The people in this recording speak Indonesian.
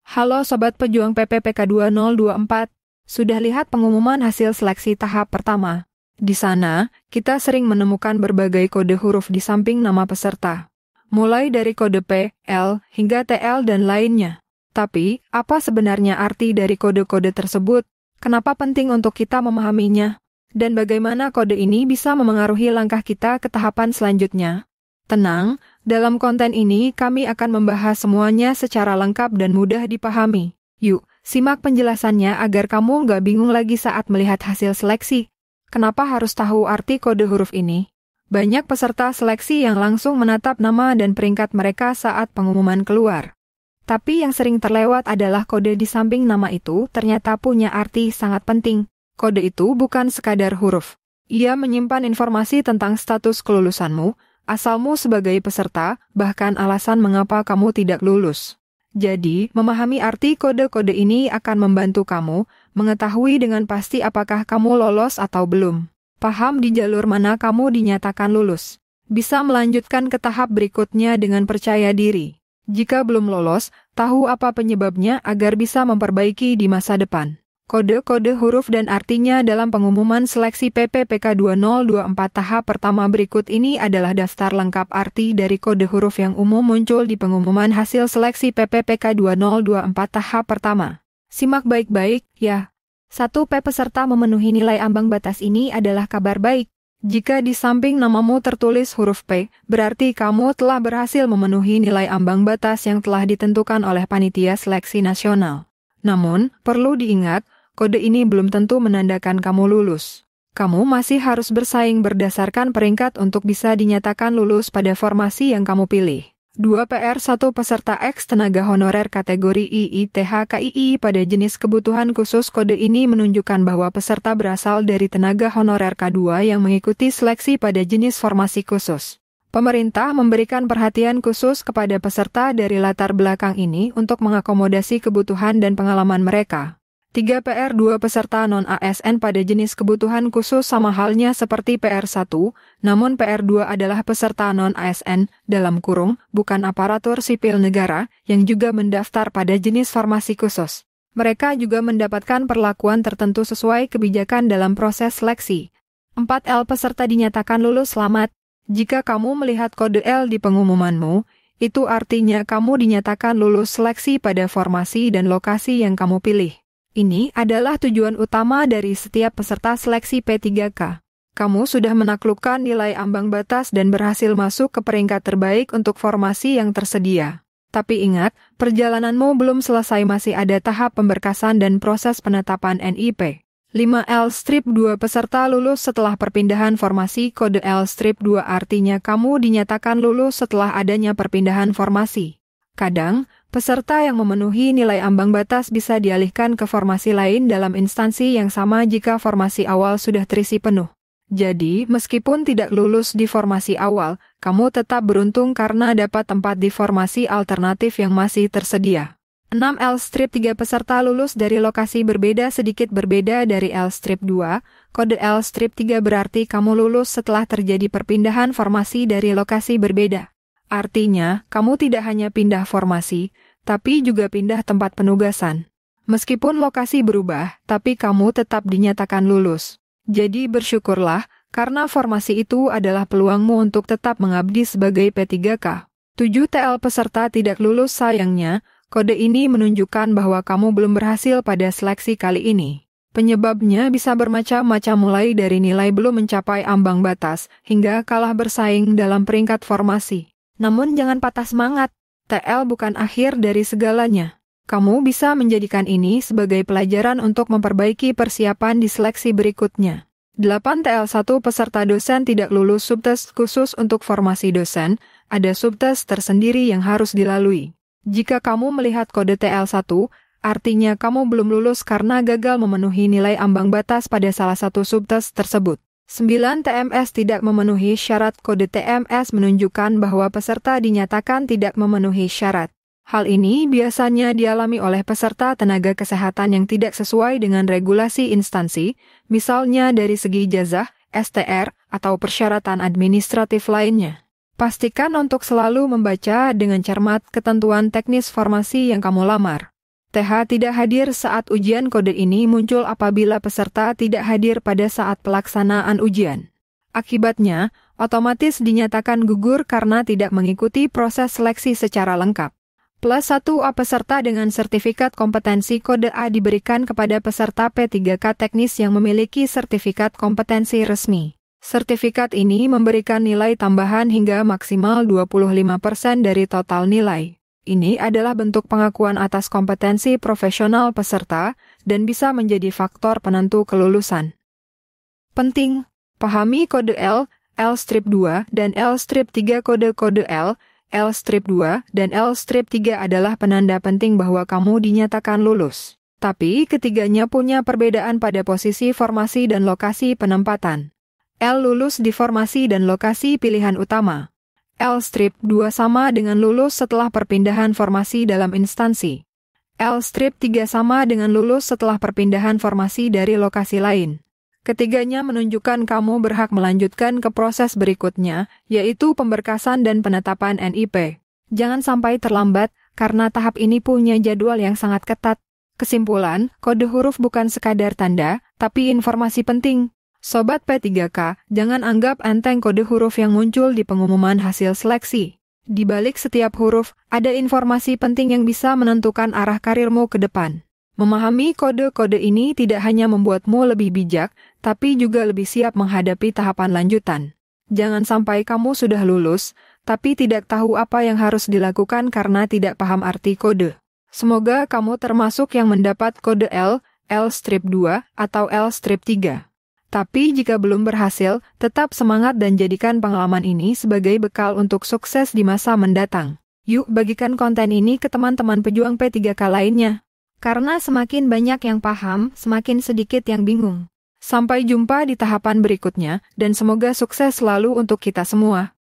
Halo Sobat Pejuang PPPK 2024, sudah lihat pengumuman hasil seleksi tahap pertama? Di sana, kita sering menemukan berbagai kode huruf di samping nama peserta. Mulai dari kode P, L, hingga TL dan lainnya. Tapi, apa sebenarnya arti dari kode-kode tersebut? Kenapa penting untuk kita memahaminya? Dan bagaimana kode ini bisa memengaruhi langkah kita ke tahapan selanjutnya? Tenang, dalam konten ini kami akan membahas semuanya secara lengkap dan mudah dipahami. Yuk, simak penjelasannya agar kamu nggak bingung lagi saat melihat hasil seleksi. Kenapa harus tahu arti kode huruf ini? Banyak peserta seleksi yang langsung menatap nama dan peringkat mereka saat pengumuman keluar. Tapi yang sering terlewat adalah kode di samping nama itu ternyata punya arti sangat penting. Kode itu bukan sekadar huruf. Ia menyimpan informasi tentang status kelulusanmu, asalmu sebagai peserta, bahkan alasan mengapa kamu tidak lulus. Jadi, memahami arti kode-kode ini akan membantu kamu mengetahui dengan pasti apakah kamu lolos atau belum. Paham di jalur mana kamu dinyatakan lulus. Bisa melanjutkan ke tahap berikutnya dengan percaya diri. Jika belum lolos, tahu apa penyebabnya agar bisa memperbaiki di masa depan. Kode-kode huruf dan artinya dalam pengumuman seleksi PPPK 2024 tahap pertama berikut ini adalah daftar lengkap arti dari kode huruf yang umum muncul di pengumuman hasil seleksi PPPK 2024 tahap pertama. Simak baik-baik, ya. 1. P peserta memenuhi nilai ambang batas ini adalah kabar baik. Jika di samping namamu tertulis huruf P, berarti kamu telah berhasil memenuhi nilai ambang batas yang telah ditentukan oleh Panitia Seleksi Nasional. Namun, perlu diingat, kode ini belum tentu menandakan kamu lulus. Kamu masih harus bersaing berdasarkan peringkat untuk bisa dinyatakan lulus pada formasi yang kamu pilih. 2. PR1 peserta X tenaga honorer kategori IITH-KII pada jenis kebutuhan khusus. Kode ini menunjukkan bahwa peserta berasal dari tenaga honorer K2 yang mengikuti seleksi pada jenis formasi khusus. Pemerintah memberikan perhatian khusus kepada peserta dari latar belakang ini untuk mengakomodasi kebutuhan dan pengalaman mereka. 3. PR2 peserta non-ASN pada jenis kebutuhan khusus sama halnya seperti PR1, namun PR2 adalah peserta non-ASN, dalam kurung, bukan aparatur sipil negara, yang juga mendaftar pada jenis formasi khusus. Mereka juga mendapatkan perlakuan tertentu sesuai kebijakan dalam proses seleksi. 4. L peserta dinyatakan lulus selamat. Jika kamu melihat kode L di pengumumanmu, itu artinya kamu dinyatakan lulus seleksi pada formasi dan lokasi yang kamu pilih. Ini adalah tujuan utama dari setiap peserta seleksi P3K. Kamu sudah menaklukkan nilai ambang batas dan berhasil masuk ke peringkat terbaik untuk formasi yang tersedia. Tapi ingat, perjalananmu belum selesai, masih ada tahap pemberkasan dan proses penetapan NIP. 5. L-2 peserta lulus setelah perpindahan formasi. Kode L-2 artinya kamu dinyatakan lulus setelah adanya perpindahan formasi. Kadang, peserta yang memenuhi nilai ambang batas bisa dialihkan ke formasi lain dalam instansi yang sama jika formasi awal sudah terisi penuh. Jadi, meskipun tidak lulus di formasi awal, kamu tetap beruntung karena dapat tempat di formasi alternatif yang masih tersedia. 6. L-3 peserta lulus dari lokasi berbeda. Sedikit berbeda dari L-2, kode L-3 berarti kamu lulus setelah terjadi perpindahan formasi dari lokasi berbeda. Artinya, kamu tidak hanya pindah formasi, tapi juga pindah tempat penugasan. Meskipun lokasi berubah, tapi kamu tetap dinyatakan lulus. Jadi bersyukurlah, karena formasi itu adalah peluangmu untuk tetap mengabdi sebagai P3K. 7. TL peserta tidak lulus. Sayangnya, kode ini menunjukkan bahwa kamu belum berhasil pada seleksi kali ini. Penyebabnya bisa bermacam-macam, mulai dari nilai belum mencapai ambang batas, hingga kalah bersaing dalam peringkat formasi. Namun jangan patah semangat, TL bukan akhir dari segalanya. Kamu bisa menjadikan ini sebagai pelajaran untuk memperbaiki persiapan di seleksi berikutnya. 8. TL1 peserta dosen tidak lulus subtes. Khusus untuk formasi dosen, ada subtes tersendiri yang harus dilalui. Jika kamu melihat kode TL1, artinya kamu belum lulus karena gagal memenuhi nilai ambang batas pada salah satu subtes tersebut. 9. TMS tidak memenuhi syarat. Kode TMS menunjukkan bahwa peserta dinyatakan tidak memenuhi syarat. Hal ini biasanya dialami oleh peserta tenaga kesehatan yang tidak sesuai dengan regulasi instansi, misalnya dari segi ijazah, STR, atau persyaratan administratif lainnya. Pastikan untuk selalu membaca dengan cermat ketentuan teknis formasi yang kamu lamar. TH tidak hadir saat ujian. Kode ini muncul apabila peserta tidak hadir pada saat pelaksanaan ujian. Akibatnya, otomatis dinyatakan gugur karena tidak mengikuti proses seleksi secara lengkap. Plus 1A peserta dengan sertifikat kompetensi kode A diberikan kepada peserta P3K teknis yang memiliki sertifikat kompetensi resmi. Sertifikat ini memberikan nilai tambahan hingga maksimal 25% dari total nilai. Ini adalah bentuk pengakuan atas kompetensi profesional peserta dan bisa menjadi faktor penentu kelulusan. Penting, pahami kode L, L-2 dan L-3. Kode-kode L, L-2 dan L-3 adalah penanda penting bahwa kamu dinyatakan lulus. Tapi ketiganya punya perbedaan pada posisi formasi dan lokasi penempatan. L lulus di formasi dan lokasi pilihan utama. L-2 sama dengan lulus setelah perpindahan formasi dalam instansi. L-3 sama dengan lulus setelah perpindahan formasi dari lokasi lain. Ketiganya menunjukkan kamu berhak melanjutkan ke proses berikutnya, yaitu pemberkasan dan penetapan NIP. Jangan sampai terlambat, karena tahap ini punya jadwal yang sangat ketat. Kesimpulan, kode huruf bukan sekadar tanda, tapi informasi penting. Sobat P3K, jangan anggap enteng kode huruf yang muncul di pengumuman hasil seleksi. Di balik setiap huruf, ada informasi penting yang bisa menentukan arah karirmu ke depan. Memahami kode-kode ini tidak hanya membuatmu lebih bijak, tapi juga lebih siap menghadapi tahapan lanjutan. Jangan sampai kamu sudah lulus, tapi tidak tahu apa yang harus dilakukan karena tidak paham arti kode. Semoga kamu termasuk yang mendapat kode L, L-2 atau L-3. Tapi jika belum berhasil, tetap semangat dan jadikan pengalaman ini sebagai bekal untuk sukses di masa mendatang. Yuk bagikan konten ini ke teman-teman pejuang P3K lainnya. Karena semakin banyak yang paham, semakin sedikit yang bingung. Sampai jumpa di tahapan berikutnya, dan semoga sukses selalu untuk kita semua.